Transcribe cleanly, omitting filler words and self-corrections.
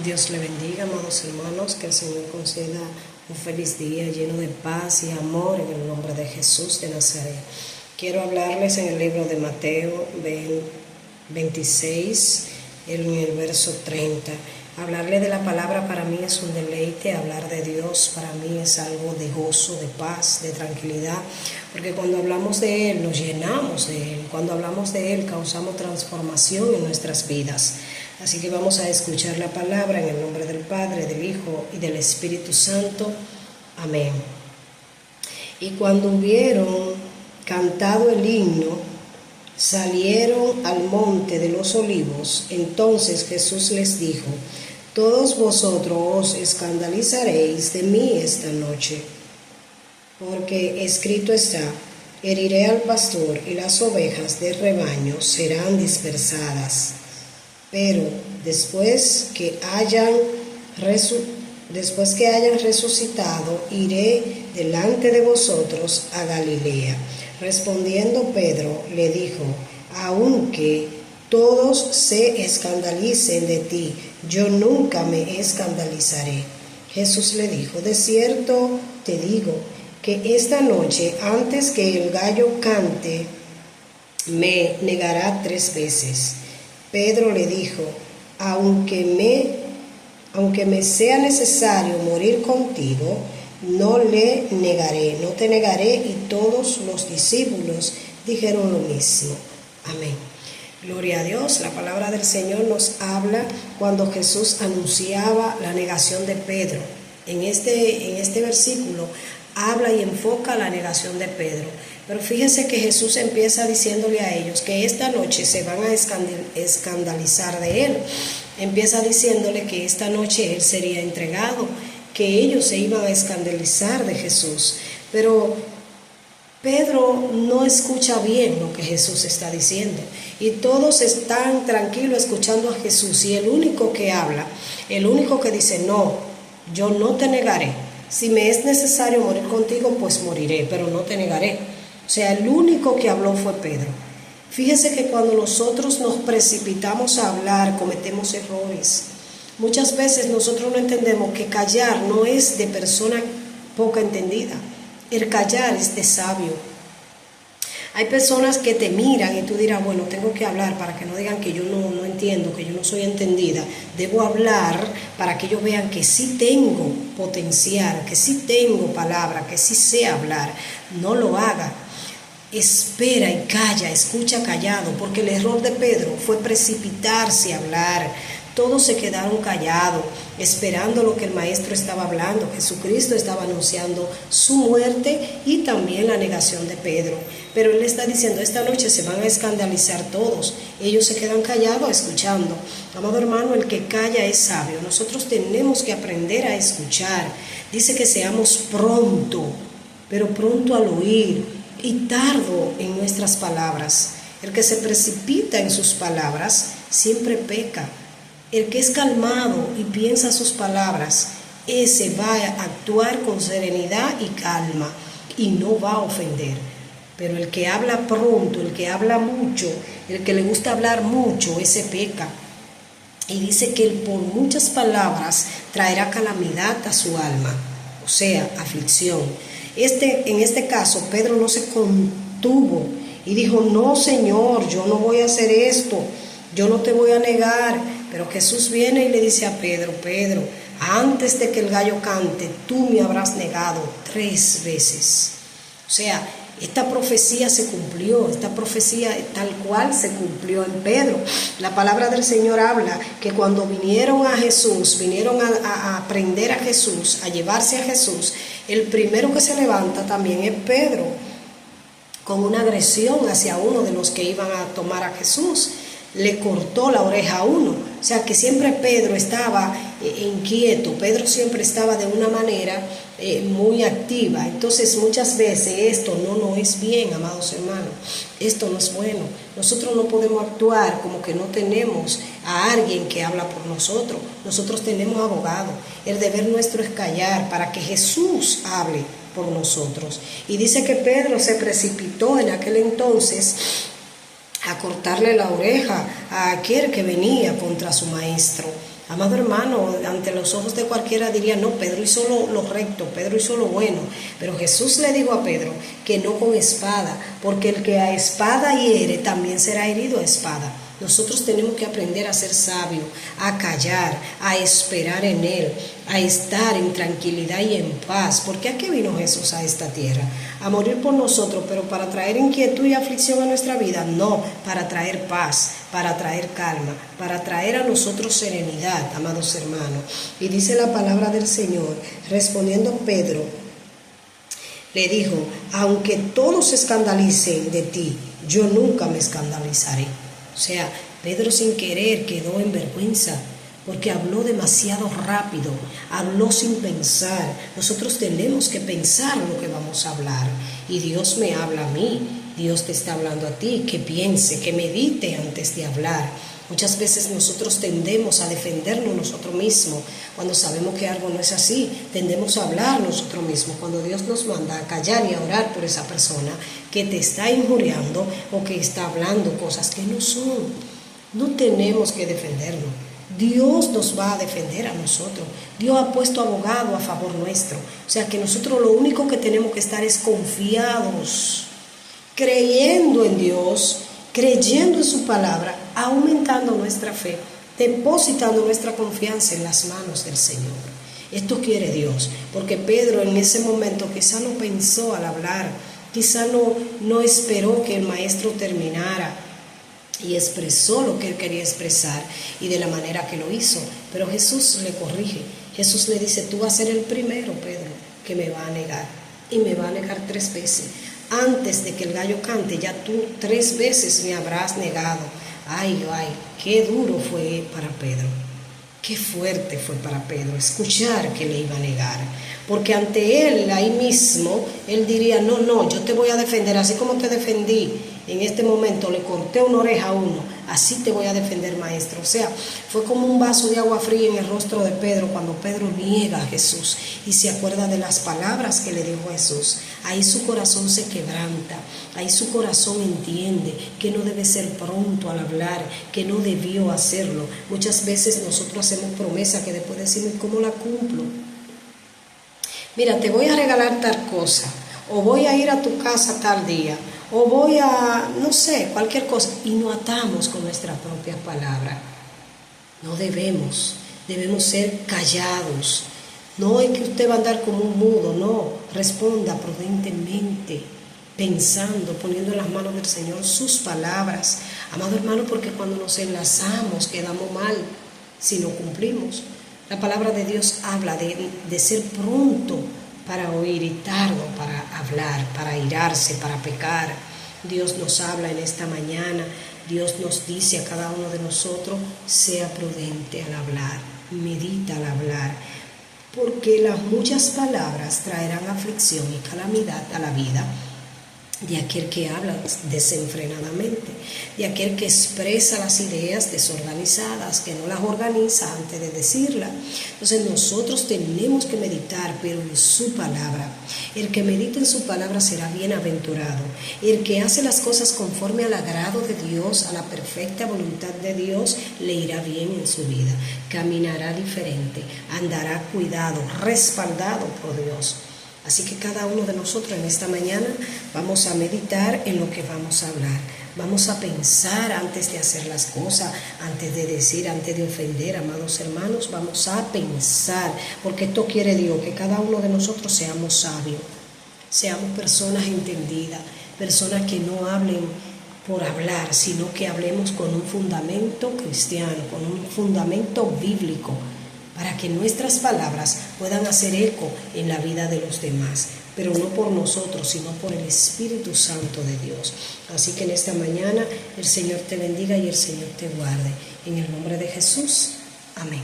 Dios le bendiga, amados hermanos, que el Señor conceda un feliz día lleno de paz y amor en el nombre de Jesús de Nazaret. Quiero hablarles en el libro de Mateo 26, en el verso 30. Hablarle de la palabra para mí es un deleite, hablar de Dios para mí es algo de gozo, de paz, de tranquilidad, porque cuando hablamos de Él nos llenamos de Él, cuando hablamos de Él causamos transformación en nuestras vidas. Así que vamos a escuchar la palabra en el nombre del Padre, del Hijo y del Espíritu Santo. Amén. Y cuando hubieron cantado el himno, salieron al monte de los olivos. Entonces Jesús les dijo: todos vosotros os escandalizaréis de mí esta noche, porque escrito está: heriré al pastor y las ovejas del rebaño serán dispersadas. Pero después que hayan resucitado, iré delante de vosotros a Galilea. Respondiendo Pedro le dijo: aunque todos se escandalicen de ti, yo nunca me escandalizaré. Jesús le dijo: de cierto te digo que esta noche, antes que el gallo cante, me negará 3 veces. Pedro le dijo: aunque me sea necesario morir contigo, no te negaré. Y todos los discípulos dijeron lo mismo. Amén. Gloria a Dios. La palabra del Señor nos habla cuando Jesús anunciaba la negación de Pedro. En este versículo habla y enfoca la negación de Pedro. Pero fíjense que Jesús empieza diciéndole a ellos que esta noche se van a escandalizar de Él. Empieza diciéndole que esta noche Él sería entregado, que ellos se iban a escandalizar de Jesús. Pero Pedro no escucha bien lo que Jesús está diciendo. Y todos están tranquilos escuchando a Jesús. Y el único que habla, el único que dice: no, yo no te negaré. Si me es necesario morir contigo, pues moriré, pero no te negaré. O sea, el único que habló fue Pedro. Fíjese que cuando nosotros nos precipitamos a hablar, cometemos errores. Muchas veces nosotros no entendemos que callar no es de persona poca entendida. El callar es de sabio. Hay personas que te miran y tú dirás: bueno, tengo que hablar para que no digan que yo no entiendo, que yo no soy entendida. Debo hablar para que ellos vean que sí tengo potencial, que sí tengo palabra, que sí sé hablar. No lo haga. Espera y calla, escucha callado, porque el error de Pedro fue precipitarse a hablar. Todos se quedaron callados, esperando lo que el maestro estaba hablando. Jesucristo estaba anunciando su muerte y también la negación de Pedro. Pero él está diciendo: esta noche se van a escandalizar todos. Ellos se quedan callados escuchando. Amado hermano, el que calla es sabio. Nosotros tenemos que aprender a escuchar. Dice que seamos pronto, pero pronto al oír y tardo en nuestras palabras. El que se precipita en sus palabras siempre peca. El que es calmado y piensa sus palabras, ese va a actuar con serenidad y calma y no va a ofender. Pero el que habla pronto, el que habla mucho, el que le gusta hablar mucho, ese peca. Y dice que él por muchas palabras traerá calamidad a su alma, o sea, aflicción. En este caso, Pedro no se contuvo y dijo: no, Señor, yo no voy a hacer esto, yo no te voy a negar. Pero Jesús viene y le dice a Pedro: Pedro, antes de que el gallo cante, tú me habrás negado 3 veces. O sea, esta profecía se cumplió, esta profecía tal cual se cumplió en Pedro. La palabra del Señor habla que cuando vinieron a Jesús, vinieron a prender a Jesús, a llevarse a Jesús, el primero que se levanta también es Pedro, con una agresión hacia uno de los que iban a tomar a Jesús. Le cortó la oreja a uno. O sea que siempre Pedro estaba inquieto, Pedro siempre estaba de una manera muy activa. Entonces muchas veces esto no es bien, amados hermanos, esto no es bueno. Nosotros no podemos actuar como que no tenemos a alguien que habla por nosotros. Nosotros tenemos abogado. El deber nuestro es callar para que Jesús hable por nosotros. Y dice que Pedro se precipitó en aquel entonces a cortarle la oreja a aquel que venía contra su maestro. Amado hermano, ante los ojos de cualquiera diría, no, Pedro hizo lo recto, Pedro hizo lo bueno. Pero Jesús le dijo a Pedro que no con espada, porque el que a espada hiere también será herido a espada. Nosotros tenemos que aprender a ser sabios, a callar, a esperar en Él, a estar en tranquilidad y en paz. Porque ¿a qué vino Jesús a esta tierra? A morir por nosotros, pero para traer inquietud y aflicción a nuestra vida. No, para traer paz, para traer calma, para traer a nosotros serenidad, amados hermanos. Y dice la palabra del Señor, respondiendo Pedro, le dijo, aunque todos se escandalicen de ti, yo nunca me escandalizaré. O sea, Pedro sin querer quedó en vergüenza porque habló demasiado rápido, habló sin pensar. Nosotros tenemos que pensar lo que vamos a hablar. Y Dios me habla a mí, Dios te está hablando a ti, que piense, que medite antes de hablar. Muchas veces nosotros tendemos a defendernos nosotros mismos cuando sabemos que algo no es así. Tendemos a hablar nosotros mismos cuando Dios nos manda a callar y a orar por esa persona que te está injuriando o que está hablando cosas que no son. No tenemos que defendernos. Dios nos va a defender a nosotros. Dios ha puesto abogado a favor nuestro. O sea que nosotros lo único que tenemos que estar es confiados, creyendo en Dios, creyendo en su palabra, aumentando nuestra fe, depositando nuestra confianza en las manos del Señor. Esto quiere Dios, porque Pedro en ese momento quizá no pensó al hablar, quizá no esperó que el maestro terminara y expresó lo que él quería expresar y de la manera que lo hizo. Pero Jesús le corrige, Jesús le dice, tú vas a ser el primero, Pedro, que me va a negar, y me va a negar 3 veces. Antes de que el gallo cante, ya tú 3 veces me habrás negado. Ay, qué duro fue para Pedro. Qué fuerte fue para Pedro escuchar que le iba a negar. Porque ante él, ahí mismo, él diría, no, yo te voy a defender, así como te defendí. En este momento le corté una oreja a uno, así te voy a defender, maestro. O sea, fue como un vaso de agua fría en el rostro de Pedro cuando Pedro niega a Jesús y se acuerda de las palabras que le dijo Jesús. Ahí su corazón se quebranta, ahí su corazón entiende que no debe ser pronto al hablar, que no debió hacerlo. Muchas veces nosotros hacemos promesas que después decimos, ¿cómo la cumplo? Mira, te voy a regalar tal cosa, o voy a ir a tu casa tal día, o voy a, no sé, cualquier cosa, y no atamos con nuestra propia palabra. No debemos ser callados. No es que usted va a andar como un mudo, no, responda prudentemente, pensando, poniendo en las manos del Señor sus palabras. Amado hermano, porque cuando nos enlazamos quedamos mal si no cumplimos. La palabra de Dios habla de ser pronto para oír y tardo para hablar, para airarse, para pecar. Dios nos habla en esta mañana, Dios nos dice a cada uno de nosotros, sea prudente al hablar, medita al hablar, porque las muchas palabras traerán aflicción y calamidad a la vida de aquel que habla desenfrenadamente, de aquel que expresa las ideas desorganizadas, que no las organiza antes de decirlas. Entonces nosotros tenemos que meditar, pero en su palabra. El que medita en su palabra será bienaventurado. El que hace las cosas conforme al agrado de Dios, a la perfecta voluntad de Dios, le irá bien en su vida. Caminará diferente, andará cuidado, respaldado por Dios. Así que cada uno de nosotros en esta mañana vamos a meditar en lo que vamos a hablar. Vamos a pensar antes de hacer las cosas, antes de decir, antes de ofender, amados hermanos. Vamos a pensar, porque esto quiere Dios, que cada uno de nosotros seamos sabios, seamos personas entendidas, personas que no hablen por hablar, sino que hablemos con un fundamento cristiano, con un fundamento bíblico, para que nuestras palabras puedan hacer eco en la vida de los demás, pero no por nosotros, sino por el Espíritu Santo de Dios. Así que en esta mañana el Señor te bendiga y el Señor te guarde. En el nombre de Jesús, amén.